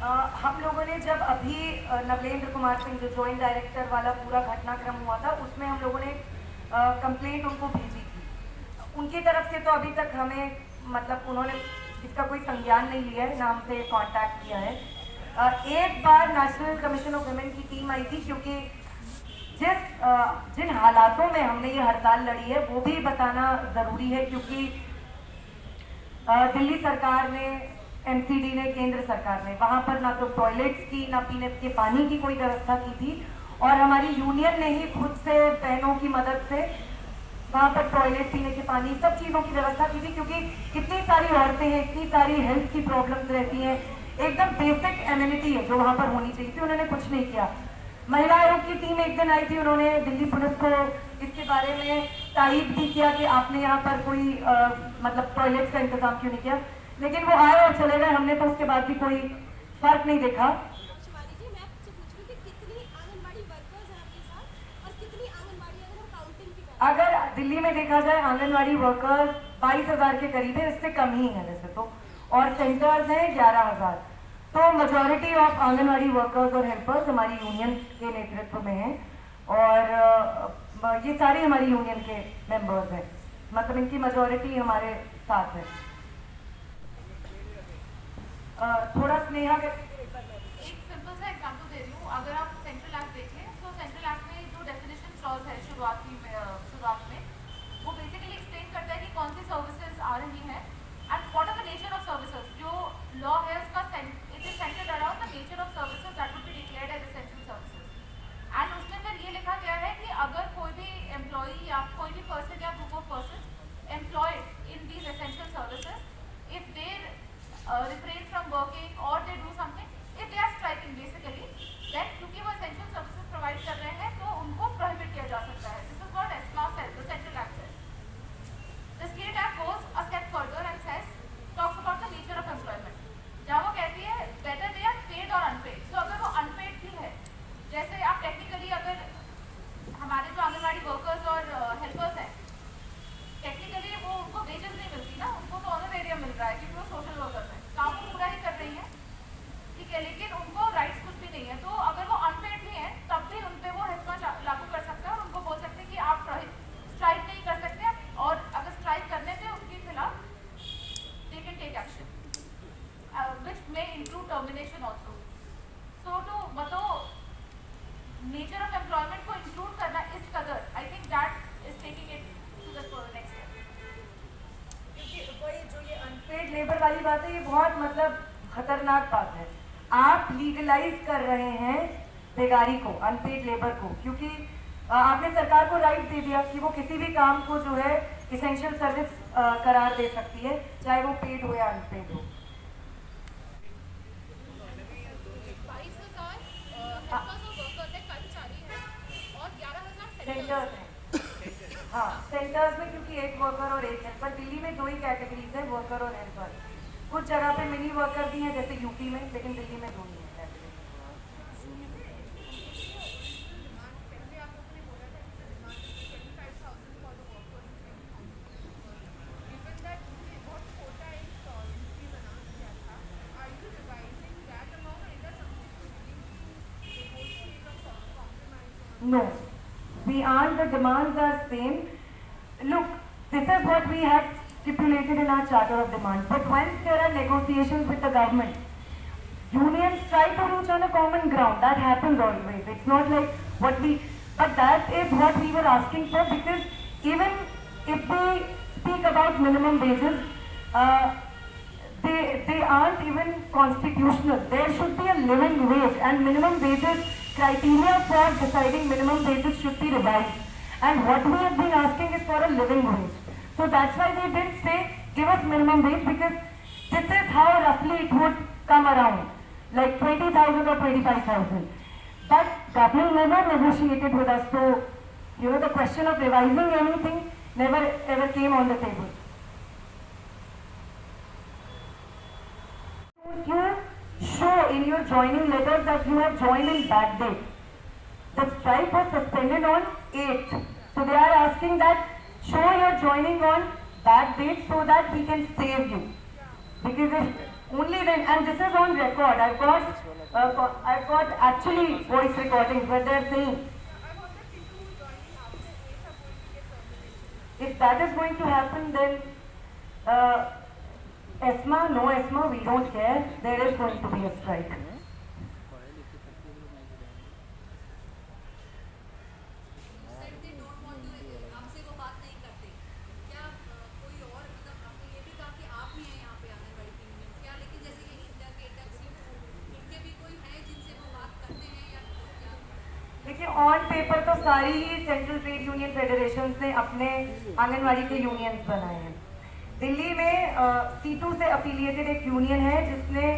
हम लोगों ने जब अभी नवलेंद्र कुमार सिंह जो जॉइंट डायरेक्टर वाला पूरा घटनाक्रम हुआ था, उसमें हम लोगों ने कंप्लेंट उनको भेजी थी। उनकी तरफ से तो अभी तक हमें मतलब उन्होंने इसका कोई संज्ञान नहीं लिया है, ना हमसे कांटेक्ट किया है। एक बार नेशनल कमीशन ऑफ वुमेन की टीम आई थी, क्योंकि जिन हालातों में हमने ये हड़ताल लड़ी है वो भी बताना ज़रूरी है, क्योंकि दिल्ली सरकार ने, एमसीडी ने, केंद्र सरकार ने वहाँ पर ना तो टॉयलेट्स की ना पीने के पानी की कोई व्यवस्था की थी, और हमारी यूनियन ने ही खुद से बहनों की मदद से वहाँ पर टॉयलेट, पीने के पानी, सब चीज़ों की व्यवस्था की थी, क्योंकि कितनी सारी औरतें हैं, इतनी सारी हेल्थ की प्रॉब्लम्स रहती हैं, एकदम बेसिक एम्यूनिटी है जो वहाँ पर होनी चाहिए थी, उन्होंने कुछ नहीं किया। महिला आयोग की टीम एक दिन आई थी, उन्होंने दिल्ली पुलिस को इसके बारे में तारीफ भी किया कि आपने यहाँ पर कोई मतलब टॉयलेट्स का इंतजाम क्यों नहीं किया, लेकिन वो आए और चले गए। हमने तो उसके बाद भी कोई फर्क नहीं देखा। अगर दिल्ली में देखा जाए आंगनवाड़ी वर्कर्स 22,000 के करीब है, इससे कम ही है वैसे तो, और सेंटर्स हैं 11,000। तो मेजॉरिटी ऑफ आंगनवाड़ी वर्कर्स और हेल्पर्स हमारी यूनियन के नेतृत्व में हैं, और ये सारे हमारी यूनियन के मेंबर्स हैं, मतलब इनकी मेजॉरिटी हमारे साथ है। थोड़ा स्नेहा एक सिंपल सा एग्जांपल दे रही हूँ। अगर आप सेंट्रल एक्ट देखें तो सेंट्रल एक्ट में जो डेफिनेशन क्लॉज है शुरुआत में वो बेसिकली एक्सप्लेन करता है कि कौन सी सर्विसेज आ रही हैं and what are the nature of services. जो लॉ है उसका it is centred around the nature of services that would be declared as essential services. And उसमें फिर ये लिखा गया है कि अगर कोई भी एम्प्लॉई या कोई भी पर्सन या group of person employed in these essential services, if they refrain from working or they do something, if they are striking basically, then क्योंकि वो essential services provide कर रहे हैं तो उनको prohibit किया जा सकता है। This is what ESMA says, the Central Act says. The State Act goes a step further and says, talks about the nature of employment. जहाँ वो कहती है whether they are paid or unpaid. So अगर वो unpaid भी है, जैसे आप technically अगर हमारे जो आंगनवाड़ी वर्कर्स और हेल्पर्स हैं, टेक्निकली वो उनको वेजेस नहीं मिलती ना, उनको तो ऑनरेरियम मिल रहा है क्योंकि वो सोशल वर्कर्स हैं, काम वो पूरा ही कर रही हैं, ठीक है, लेकिन उनको राइट्स कुछ भी नहीं है। तो अगर वो अनपेड भी हैं तब भी उन पर वो हिस्सा लागू कर सकते हैं और उनको बोल सकते हैं कि आप स्ट्राइक नहीं कर सकते, और अगर स्ट्राइक करने पे उनके खिलाफ they can take action which may include termination also. So to मतलब नेचर ऑफ एम्प्लॉयमेंट को इंक्लूड करना इस कदर, I think that is taking it to the next. वही जो ये अनपेड लेबर वाली बात है, ये बहुत मतलब खतरनाक बात है। आप लीगलाइज कर रहे हैं बेगारी को, अनपेड लेबर को, क्योंकि आपने सरकार को राइट दे दिया कि वो किसी भी काम को जो है इसेंशियल सर्विस करार दे सकती है, चाहे वो पेड हो या अनपेड हो। सेंटर्स हैं, हाँ सेंटर्स में, क्योंकि एक वर्कर और एक हेल्पर, दिल्ली में दो ही कैटेगरीज है, वर्कर और हेल्पर। कुछ जगह पे मिनी वर्कर भी हैं जैसे यूपी में, लेकिन दिल्ली में दो ही है category. No, we aren't. The demands are same. Look, this is what we have stipulated in our charter of demands. But once there are negotiations with the government, unions try to reach on a common ground. That happens always. It's not like what we, but that is what we were asking for, because even if we speak about minimum wages, they aren't even constitutional. There should be a living wage, and minimum wages criteria for deciding minimum wages should be revised. And what we have been asking is for a living wage. So that's why we didn't say give us minimum wage, because this is how roughly it would come around, like 20,000 or 25,000. But government never negotiated with us, so you know the question of revising anything never ever came on the table. You show in your joining letters that you have joined in bad date. The strike was suspended on 8th. So they are asking that show your joining on bad date so that we can save you. Because if Only then, and this is on record. I've got actually voice recordings where they're saying, if that is going to happen, then ESMA, no ESMA, we don't care. There is going to be a strike. देखिए, on paper तो सारी ही central trade union federation ने अपने आंगनवाड़ी के unions बनाए हैं। दिल्ली में C2 से अफिलिएटेड एक यूनियन है जिसने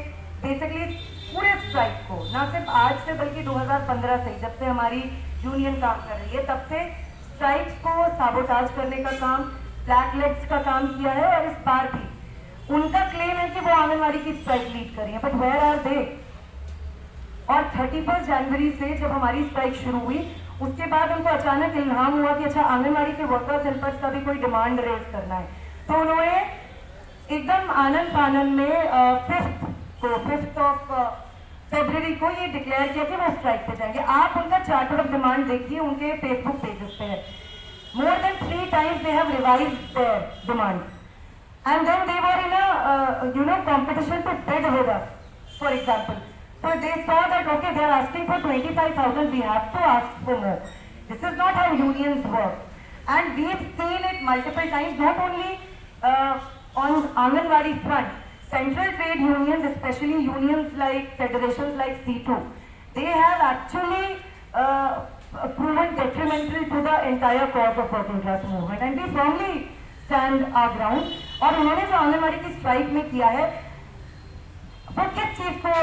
बेसिकली पूरे स्ट्राइक को, ना सिर्फ आज से बल्कि 2015 से, जब से हमारी यूनियन काम कर रही है, तब से स्ट्राइक्स को साबोटाज करने का काम, ब्लैक लेग्स का काम किया है। और इस बार भी उनका क्लेम है कि वो आंगनवाड़ी की स्ट्राइक लीड कर रही है, बट वेयर आर दे? और 31 जनवरी से जब हमारी स्ट्राइक शुरू हुई, उसके बाद उनको अचानक इल्हाम हुआ कि अच्छा, आंगनवाड़ी के वर्कर्स हेल्पर्स का भी कोई डिमांड रेज करना है। तो उन्होंने एकदम आनंद फानन में 5th ऑफ फरवरी को ये डिक्लेयर किया कि वो स्ट्राइक पे जाएंगे। आप उनका चार्टर ऑफ डिमांड देखिए, उनके फेसबुक पेजेस पे है। More than 3 times they have revised their demands, and then they were in a competition to bid with us, for example. So they saw that, okay, they are asking for 25,000, we have to ask for more. This is not how unions work. And we've seen it multiple times, not only on Anganwadi front. Central trade unions, especially unions like federations like C2, they have actually proven detrimental to the entire cause of working class movement, and we firmly stand our ground. और उन्होंने जो आंगनवाड़ी की strike में किया है, वो किस चीज को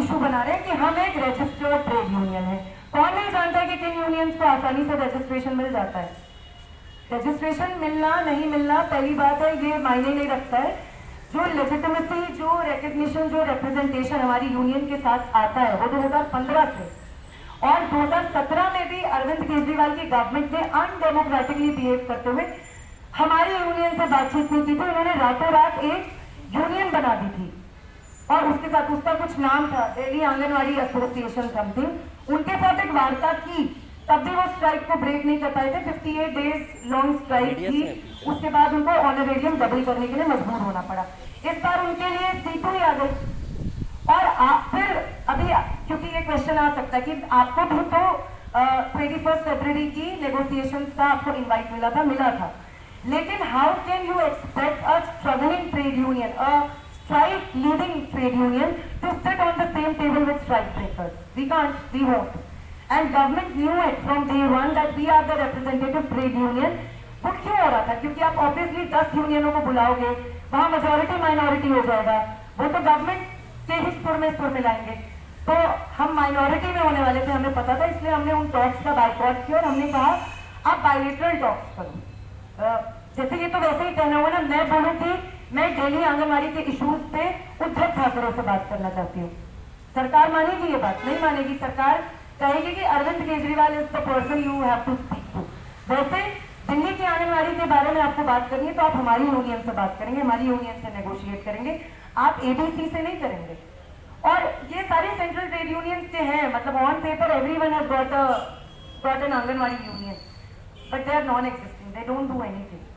इशू बना रहे हैं कि हम एक रजिस्टर्ड ट्रेड यूनियन है। कौन नहीं जानता है कि किन यूनियंस को आसानी से रजिस्ट्रेशन मिल जाता है? रजिस्ट्रेशन मिलना नहीं मिलना पहली बात है, ये मायने नहीं रखता है। जो लेजिटिमेसी, जो रिकग्निशन, जो रिप्रेजेंटेशन हमारी यूनियन के साथ आता है, वो 2015 से, और 2017 में भी अरविंद केजरीवाल की गवर्नमेंट ने अनडेमोक्रेटिकली बिहेव करते हुए हमारी यूनियन से बातचीत नहीं की थी। उन्होंने रातों रात एक यूनियन बना दी थी और उसके साथ, उसका कुछ नाम था, दिल्ली आंगनवाड़ी एसोसिएशन समथिंग। उनके साथ एक वार्ता की, तब भी वो स्ट्राइक को ब्रेक नहीं कर पाए थे। 58 डेज लॉन्ग स्ट्राइक की, उसके बाद उनको ऑनरेरियम डबल करने के लिए मजबूर होना पड़ा। इस बार उनके लिए C2 ही आ गई। और फिर अभी, क्योंकि ये क्वेश्चन आ सकता है कि आपको भी तो 21 फरवरी की नेगोशिएशंस का आपको इनवाइट मिला था, लेकिन how can you expect a struggling trade union, a strike leading trade union, to sit on the same table with strike breakers? We can't, we won't. And government knew it from day one that we are the representative trade union. वो क्यों हो रहा था? क्योंकि आप obviously 10 यूनियनों को बुलाओगे, वहाँ majority minority हो जाएगा, वो तो गवर्नमेंट के ही सुर में लाएंगे। तो हम माइनॉरिटी में होने वाले थे, हमें पता था, इसलिए हमने उन टॉक्स का बाइकआउट किया और हमने कहा आप बायलेटरल टॉक्स करो। जैसे ये तो वैसे ही कहना हुआ ना, मैं बोलूँ कि मैं दिल्ली आंगनवाड़ी के इश्यूज पे उद्धव ठाकरे से बात करना चाहती हूँ। सरकार मानेगी ये बात? नहीं मानेगी। सरकार कहेगी कि Arvind Kejriwal is the person you have to speak to. वैसे दिल्ली की आंगनवाड़ी के बारे में आपको बात करनी है तो आप हमारी यूनियन से बात करेंगे, हमारी यूनियन से नेगोशिएट करेंगे, आप एडीसी से नहीं करेंगे। और ये सारे सेंट्रल ट्रेड यूनियंस के हैं, मतलब on paper everyone has got an anganwadi union, but they are non existing, they don't do anything.